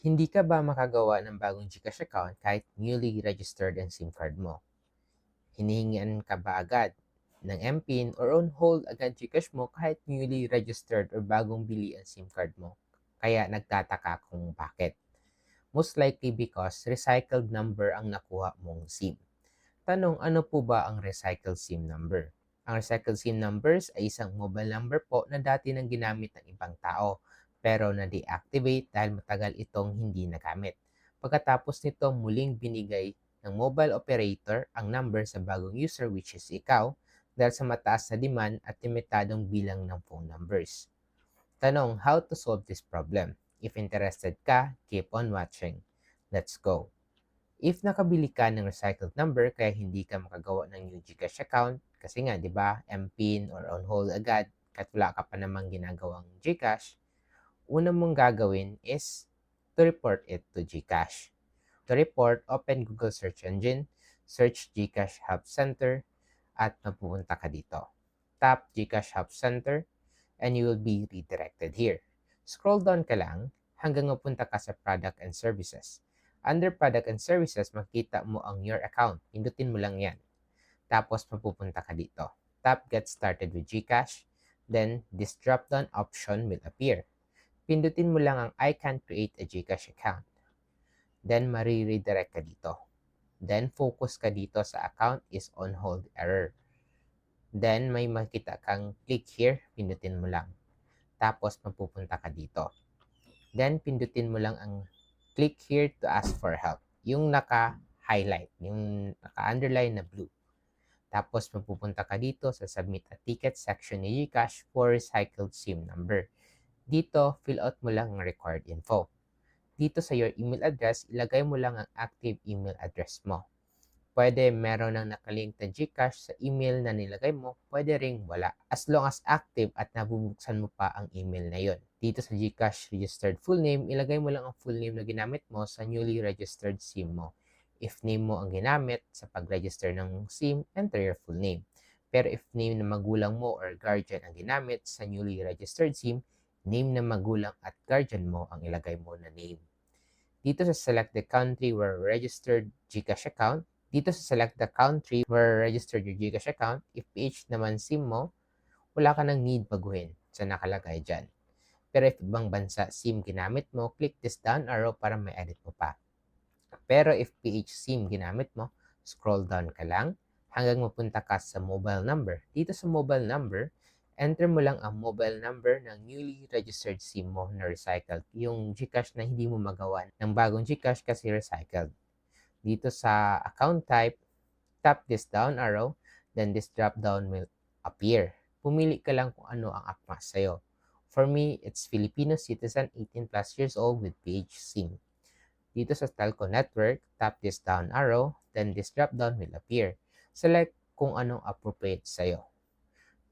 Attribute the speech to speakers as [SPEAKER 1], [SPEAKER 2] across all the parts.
[SPEAKER 1] Hindi ka ba makagawa ng bagong GCash account kahit newly registered ang SIM card mo? Hinihingian ka ba agad ng MPIN or on hold agad GCash mo kahit newly registered or bagong bili ang SIM card mo? Kaya nagtataka kung bakit. Most likely because recycled number ang nakuha mong SIM. Tanong, ano po ba ang recycled SIM number? Ang recycled SIM numbers ay isang mobile number po na dati nang ginamit ng ibang tao pero na-deactivate dahil matagal itong hindi nagamit. Pagkatapos nito muling binigay ng mobile operator ang number sa bagong user which is ikaw dahil sa mataas na demand at limitadong bilang ng phone numbers. Tanong, how to solve this problem? If interested ka, keep on watching. Let's go! If nakabili ka ng recycled number kaya hindi ka makagawa ng new GCash account, kasi nga, di ba, MPIN or on hold agad, kahit wala ka pa namang ginagawang GCash, una mong gagawin is to report it to GCash. To report, open Google search engine, search GCash Help Center, at mapupunta ka dito. Tap GCash Help Center, and you will be redirected here. Scroll down ka lang hanggang mapunta ka sa Product and Services. Under Product and Services, makita mo ang Your Account. Pindutin mo lang yan. Tapos mapupunta ka dito. Tap Get Started with GCash. Then, this drop-down option will appear. Pindutin mo lang ang I can create a GCash account. Then, mariredirect ka dito. Then, focus ka dito sa account is on hold error. Then, may makita kang click here. Pindutin mo lang. Tapos, mapupunta ka dito. Then, pindutin mo lang ang click here to ask for help. Yung naka-highlight, yung naka-underline na blue. Tapos, mapupunta ka dito sa Submit a Ticket section ni GCash for Recycled SIM number. Dito, fill out mo lang ang required info. Dito sa your email address, ilagay mo lang ang active email address mo. Pwede meron ng nakalink na GCash sa email na nilagay mo, pwede ring wala. As long as active at nabubuksan mo pa ang email na yon. Dito sa GCash registered full name, ilagay mo lang ang full name na ginamit mo sa newly registered SIM mo. If name mo ang ginamit sa pag-register ng SIM, enter your full name. Pero if name na magulang mo or guardian ang ginamit sa newly registered SIM, name na magulang at guardian mo ang ilagay mo na name. Dito sa select the country where registered GCash account, dito sa select the country where registered your GCash account, if PH naman SIM mo, wala ka nang need baguhin sa nakalagay dyan. Pero if ibang bansa SIM ginamit mo, click this down arrow para may edit mo pa. Pero if PH SIM ginamit mo, scroll down ka lang hanggang mapunta ka sa mobile number. Dito sa mobile number, enter mo lang ang mobile number ng newly registered SIM mo na recycled. Yung GCash na hindi mo magawa ng bagong GCash kasi recycled. Dito sa account type, tap this down arrow, then this drop down will appear. Pumili ka lang kung ano ang akma sa'yo. For me, it's Filipino citizen 18 plus years old with PH SIM. Dito sa telco network, tap this down arrow, then this drop down will appear. Select kung anong appropriate sa'yo.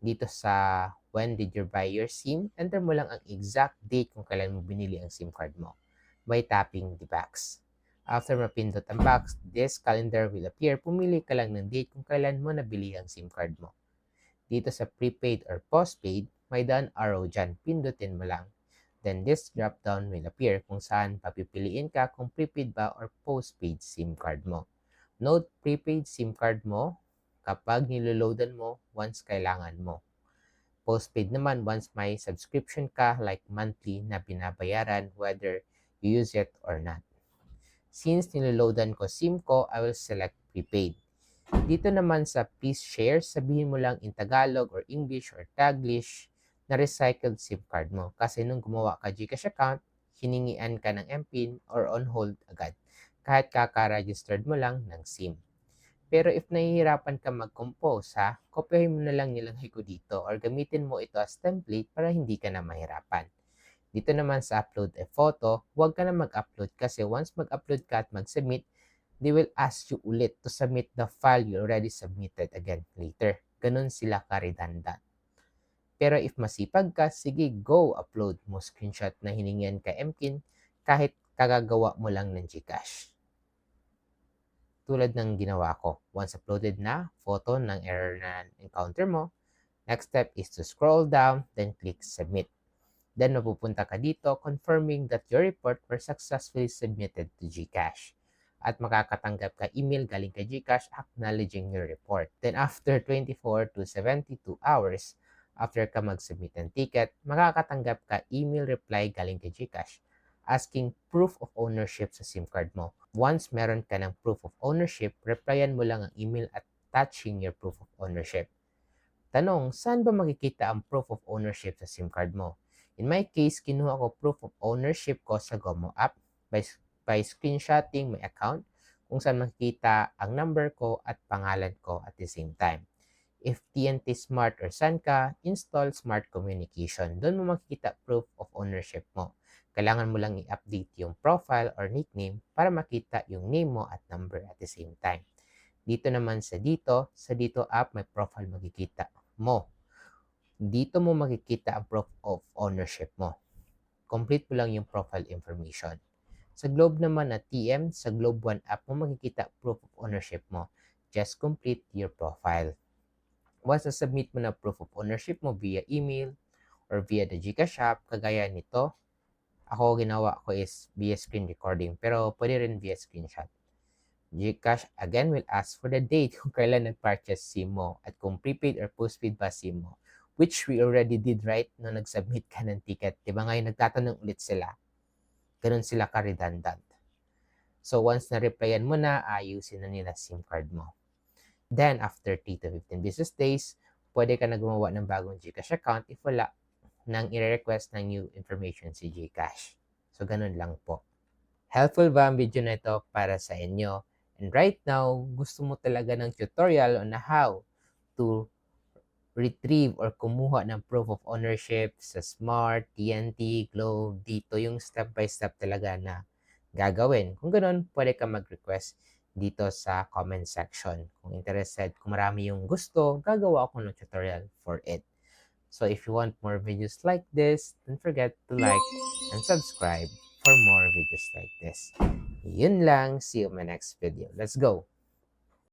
[SPEAKER 1] Dito sa when did you buy your SIM, enter mo lang ang exact date kung kailan mo binili ang SIM card mo by tapping the box. After mapindot ang box, this calendar will appear. Pumili ka lang ng date kung kailan mo nabili ang SIM card mo. Dito sa prepaid or postpaid, may down arrow dyan. Pindutin mo lang. Then this drop down will appear kung saan papipiliin ka kung prepaid ba or postpaid SIM card mo. Note, prepaid SIM card mo kapag niloloadan mo once kailangan mo. Postpaid naman once may subscription ka like monthly na binabayaran whether you use it or not. Since niloloadan ko SIM ko, I will select prepaid. Dito naman sa please share, sabihin mo lang in Tagalog or English or Taglish na recycled SIM card mo. Kasi nung gumawa ka GCash account, hiningian ka ng MPIN or on hold agad. Kahit kaka-registered mo lang ng SIM. Pero if nahihirapan ka mag-compose, kopyahin mo na lang nilagay ko dito or gamitin mo ito as template para hindi ka na mahirapan. Dito naman sa upload a photo, huwag ka na mag-upload kasi once mag-upload ka at mag-submit, they will ask you ulit to submit the file you already submitted again later. Ganun sila ka-redundant. Pero if masipag ka, sige, go upload mo screenshot na hiningian ka MPIN kahit kagagawa mo lang ng GCash. Tulad ng ginawa ko. Once uploaded na photo ng error na encounter mo, next step is to scroll down, then click submit. Then, mapupunta ka dito confirming that your report were successfully submitted to GCash. At makakatanggap ka email galing kay GCash acknowledging your report. Then, after 24 to 72 hours, after ka mag-submit ng ticket, makakatanggap ka email reply galing kay GCash asking proof of ownership sa SIM card mo. Once meron ka ng proof of ownership, replyan mo lang ang email attaching your proof of ownership. Tanong, saan ba makikita ang proof of ownership sa SIM card mo? In my case, kinuha ko proof of ownership ko sa GOMO app by screenshotting my account kung saan makikita ang number ko at pangalan ko at the same time. If TNT Smart or Sanka, install Smart Communication. Doon mo makikita proof of ownership mo. Kailangan mo lang i-update yung profile or nickname para makita yung name mo at number at the same time. Dito naman sa Dito app may profile makikita mo. Dito mo makikita ang proof of ownership mo. Complete mo lang yung profile information. Sa Globe naman na TM, sa Globe One app mo makikita proof of ownership mo. Just complete your profile. Once na-submit mo na proof of ownership mo via email or via the GCash app, kagaya nito, ako ginawa ko is via screen recording, pero pwede rin via screenshot. GCash again will ask for the date kung kailan nag-purchase SIM mo at kung prepaid or postpaid ba SIM mo, which we already did right no nag-submit ka ng ticket. Diba ngayon nagtatanong ulit sila? Ganun sila ka-redundant. So once na-replyan mo na, ayusin na nila SIM card mo. Then after 3 to 15 business days, pwede ka na gumawa ng bagong GCash account if wala nang i-request ng new information si GCash. So ganun lang po. Helpful ba ang video na ito para sa inyo? And right now, gusto mo talaga ng tutorial on how to retrieve or kumuha ng proof of ownership sa Smart, TNT, Globe, dito yung step-by-step talaga na gagawin. Kung ganun, pwede ka mag-request dito sa comment section. Kung interested, kung marami yung gusto, gagawa ako ng tutorial for it. So if you want more videos like this, don't forget to like and subscribe for more videos like this. Yun lang. See you in my next video. Let's go!